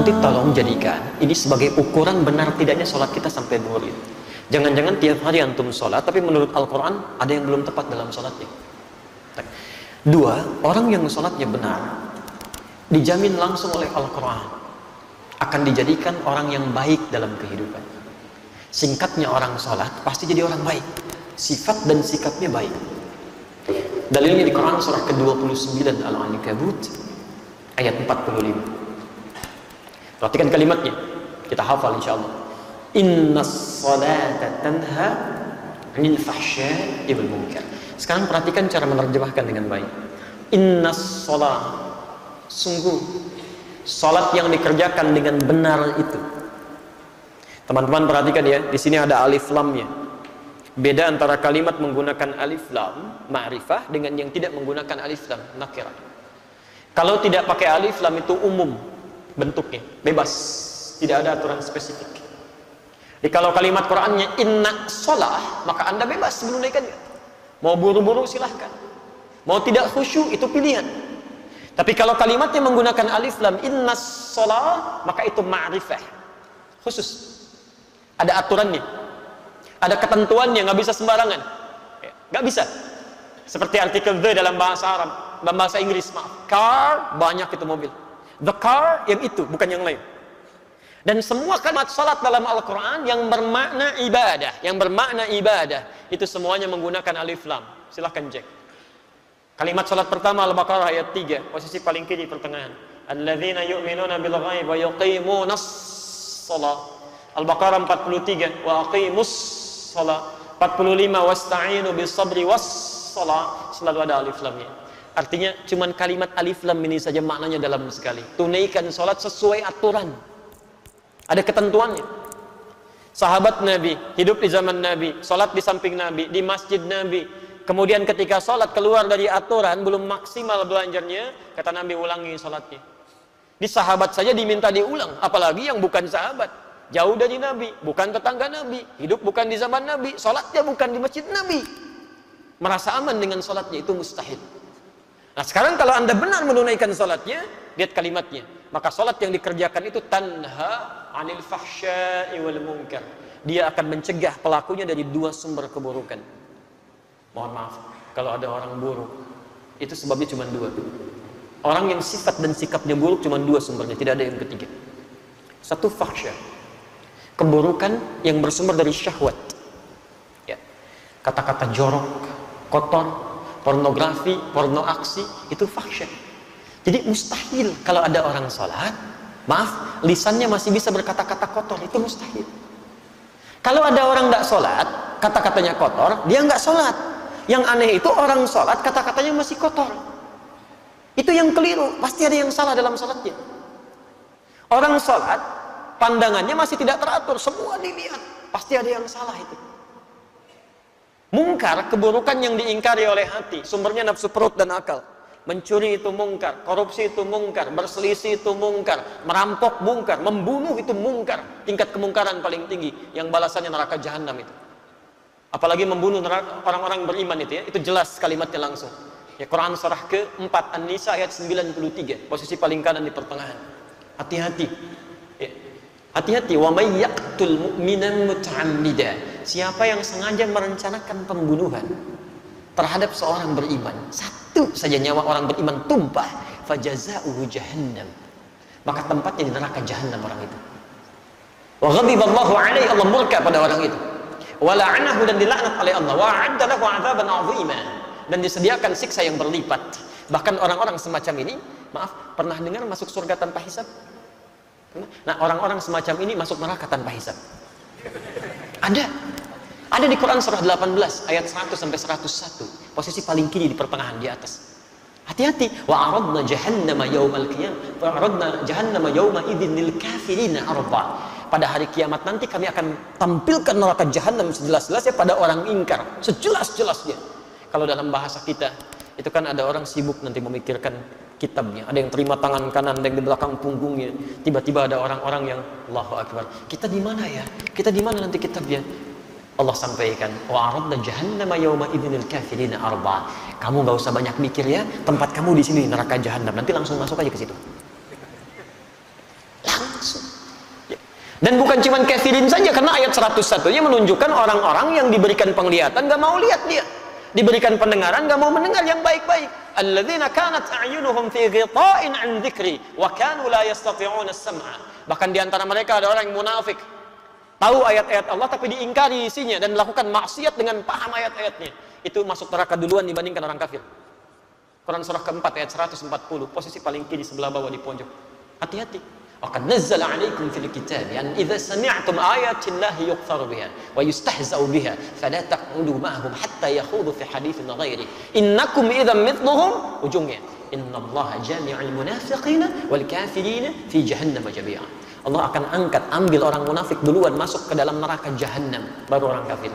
Nanti tolong jadikan ini sebagai ukuran benar tidaknya sholat kita sampai zuhur itu. Jangan-jangan tiap hari antum sholat, tapi menurut Al-Quran ada yang belum tepat dalam sholatnya. Dua, orang yang sholatnya benar, dijamin langsung oleh Al-Quran akan dijadikan orang yang baik dalam kehidupan. Singkatnya, orang sholat pasti jadi orang baik, sifat dan sikapnya baik. Dalilnya di Quran surah ke-29 Al-Ankabut ayat 45. Perhatikan kalimatnya, kita hafal insyaallah. Innas salata tanha 'anil fahsya'i wal munkar. Sekarang perhatikan cara menerjemahkan dengan baik. Innas salat, sungguh salat yang dikerjakan dengan benar itu. Teman-teman perhatikan ya, di sini ada alif lamnya. Beda antara kalimat menggunakan alif lam ma'rifah dengan yang tidak menggunakan alif lam nakirah. Kalau tidak pakai alif lam itu umum bentuknya, bebas, tidak ada aturan spesifik. Jadi kalau kalimat Qur'annya inna sholah, maka anda bebas menunaikannya. Mau buru-buru silahkan, mau tidak khusyuk itu pilihan. Tapi kalau kalimatnya menggunakan alif lam inna sholah, maka itu ma'rifah khusus, ada aturannya, ada ketentuannya, nggak bisa sembarangan, nggak bisa. Seperti artikel the dalam bahasa Arab, dalam bahasa Inggris, maaf, car, banyak itu mobil, the car yang itu, bukan yang lain. Dan semua kalimat salat dalam Al-Quran yang bermakna ibadah, itu semuanya menggunakan alif lam. Silahkan cek. Kalimat salat pertama Al-Baqarah ayat 3, posisi paling kiri pertengahan. Alladzina yu'minuna bil ghaib wa yuqimunas shalah. Al-Baqarah 43, wa aqimus shalah. 45, wasta'inu bis sabri was shalah. Selalu ada alif lamnya. Artinya cuman kalimat alif lam ini saja maknanya dalam sekali. Tunaikan salat sesuai aturan. Ada ketentuannya. Sahabat Nabi hidup di zaman Nabi, salat di samping Nabi, di masjid Nabi. Kemudian ketika salat keluar dari aturan, belum maksimal belajarnya, kata Nabi ulangi salatnya. Di sahabat saja diminta diulang, apalagi yang bukan sahabat, jauh dari Nabi, bukan tetangga Nabi, hidup bukan di zaman Nabi, salatnya bukan di masjid Nabi. Merasa aman dengan salatnya itu mustahil. Nah sekarang kalau anda benar menunaikan salatnya, lihat kalimatnya. Maka salat yang dikerjakan itu tanha 'anil fahsya'i wal munkar. Dia akan mencegah pelakunya dari dua sumber keburukan. Mohon maaf, kalau ada orang buruk, itu sebabnya cuma dua. Orang yang sifat dan sikapnya buruk cuma dua sumbernya, tidak ada yang ketiga. Satu, fahsya, keburukan yang bersumber dari syahwat. Ya. Kata-kata jorok, kotor, pornografi, porno aksi, itu fahsya. Jadi mustahil kalau ada orang sholat, maaf, lisannya masih bisa berkata-kata kotor, itu mustahil. Kalau ada orang tidak sholat, kata-katanya kotor, dia nggak sholat. Yang aneh itu orang sholat, kata-katanya masih kotor. Itu yang keliru, pasti ada yang salah dalam sholatnya. Orang sholat, pandangannya masih tidak teratur, semua dilihat, pasti ada yang salah itu. Mungkar, keburukan yang diingkari oleh hati, sumbernya nafsu perut dan akal. Mencuri itu mungkar, korupsi itu mungkar, berselisih itu mungkar, merampok mungkar, membunuh itu mungkar. Tingkat kemungkaran paling tinggi, yang balasannya neraka jahanam itu. Apalagi membunuh orang-orang beriman itu ya, itu jelas kalimatnya langsung. Ya, Quran surah ke-4 An-Nisa ayat 93, posisi paling kanan di pertengahan. Hati-hati. Ya. Hati-hati, wa may yaqtul mu'minan muta'ammida. Siapa yang sengaja merencanakan pembunuhan terhadap seorang beriman, satu saja nyawa orang beriman tumpah, fajaza'uhu jahannam, maka tempatnya di neraka jahanam orang itu. Wa ghadiballahu alaihi, Allah murka pada orang itu. Wa la'anahu, dan dilaknat oleh Allah. Wa 'adda lahu 'adzaban 'azima, dan disediakan siksa yang berlipat. Bahkan orang-orang semacam ini, maaf, pernah dengar masuk surga tanpa hisab? Nah, orang-orang semacam ini masuk neraka tanpa hisab. Ada di Quran surah 18 ayat 100 sampai 101, posisi paling kiri di pertengahan di atas. Hati-hati. Wa aradna jahannama yaumal qiyamah, wa aradna jahannama yauma idzin lil kafirina arda. Pada hari kiamat nanti kami akan tampilkan neraka jahanam sejelas-jelasnya pada orang ingkar, sejelas-jelasnya. Kalau dalam bahasa kita, itu kan ada orang sibuk nanti memikirkan kitabnya, ada yang terima tangan kanan, ada yang di belakang punggungnya. Tiba-tiba ada orang-orang yang Allahu Akbar, kita di mana ya? Kita di mana nanti kitabnya? Allah sampaikan, wa aradna jahannama yauma idzin kafirina arba. Kamu nggak usah banyak mikir ya, tempat kamu di sini neraka jahanam. Nanti langsung masuk aja ke situ. langsung. Ya. Dan bukan cuma kafirin saja, karena ayat 101-nya menunjukkan orang-orang yang diberikan penglihatan gak mau lihat dia, diberikan pendengaran gak mau mendengar yang baik-baik. Alladzina kanat a'yunuhum fi ghita'in 'an dzikri wa kanu la yastati'una as-sam'a. Bahkan di antara mereka ada orang yang munafik, tahu ayat-ayat Allah tapi diingkari isinya dan melakukan maksiat dengan paham ayat-ayatnya. Itu masuk neraka duluan dibandingkan orang kafir. Quran surah keempat ayat 140, posisi paling kiri sebelah bawah di pojok. Hati-hati. Waqad nazzala 'alaikum fil kitabi an idza sami'tum ayatillahi yughfaru biha wa yustahza'u biha fala taq'udu ma'ahum hatta yakhudu fi haditsin ghairi innakum idzan mithluhum. Ujungnya innallaha jami'ul munafiqina wal kafirina fi jahannam jami'a. Allah akan ambil orang munafik duluan masuk ke dalam neraka jahannam, baru orang kafir.